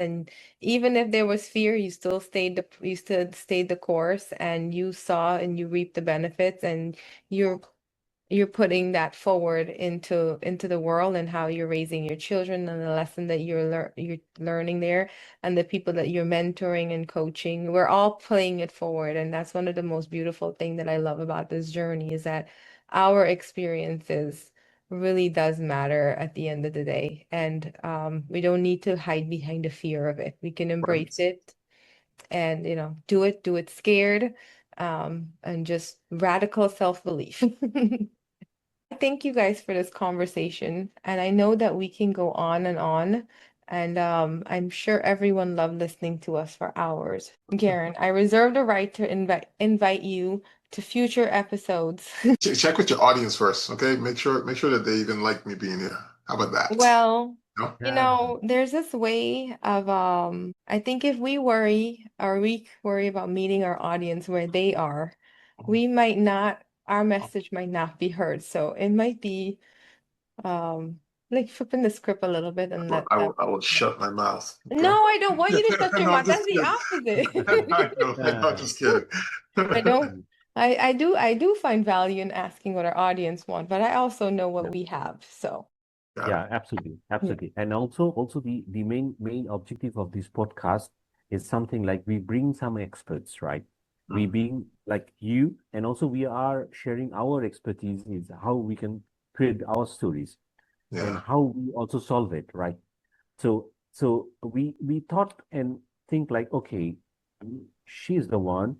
And even if there was fear, you still stayed the course, and you saw and you reaped the benefits, and you're putting that forward into the world, and how you're raising your children, and the lesson that you're learning there, and the people that you're mentoring and coaching. We're all playing it forward, and that's one of the most beautiful thing that I love about this journey, is that our experiences really does matter at the end of the day. And we don't need to hide behind the fear of it. We can embrace Right. it, and do it scared, and just radical self-belief. Thank you guys for this conversation. And I know that we can go on and on. And I'm sure everyone loved listening to us for hours. Garen, I reserve the right to invite you to future episodes. Check with your audience first, okay? Make sure that they even like me being here. How about that? Well, No? Yeah. there's this way of I think if we worry about meeting our audience where they are, we might not, our message might not be heard. So it might be like flipping the script a little bit and Well, let I them. will, I will shut my mouth. No, Okay. I don't want you to shut your No, I'm mouth. just That's the kidding. I'm opposite. just kidding. I don't. I do find value in asking what our audience want, but I also know what Yeah. we have. So Got Yeah, it. absolutely. yeah. Absolutely. And also the main objective of this podcast is something like we bring some experts, right? We Mm. being like you, and also we are sharing our expertise is how we can create our stories and Yeah. how we also solve it, right? So we thought and think like, okay, she's the one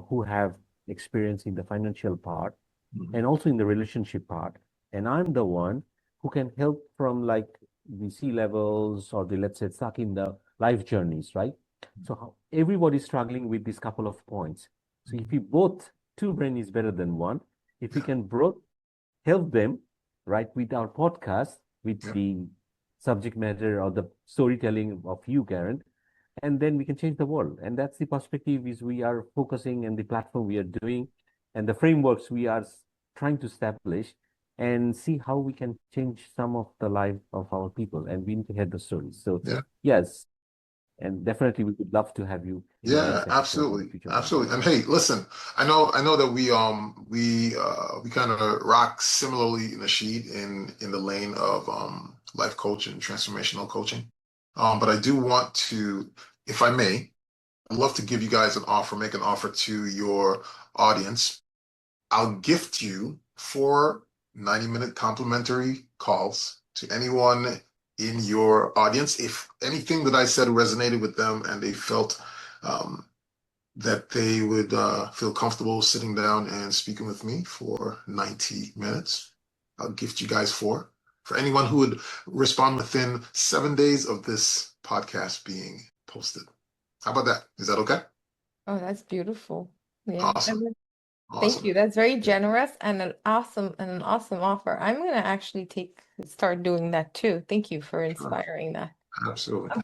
who have experience in the financial part Mm. and also in the relationship part, and I'm the one who can help from like the C levels or the, let's say, stuck in the life journeys, right? So how everybody's struggling with these couple of points. So if we both, two brain is better than one. If we Yeah. can both help them, right, with our podcast, with Yeah. the subject matter or the storytelling of you, Karen, and then we can change the world. And that's the perspective is we are focusing, and the platform we are doing, and the frameworks we are trying to establish, and see how we can change some of the life of our people. And we need to hear the stories. So Yeah. yes, and definitely we would love to have you in the Yeah, next episode or the absolutely. future Absolutely. podcast. And hey, listen, I know that we kind of rock similarly, Nashid, in the lane of life coaching, transformational coaching. But I do want to, if I may, I'd love to give you guys an offer, make an offer to your audience. I'll gift you 4 90-minute complimentary calls to anyone in your audience. If anything that I said resonated with them and they felt um, that they would feel comfortable sitting down and speaking with me for 90 minutes, I'll gift you guys four. For anyone who would respond within 7 days of this podcast being posted. How about that? Is that okay? Oh, that's beautiful. Yeah. Awesome. Thank Awesome. you. That's very Yeah. generous and an awesome offer. I'm gonna actually start doing that too. Thank you for Sure. inspiring that. Absolutely.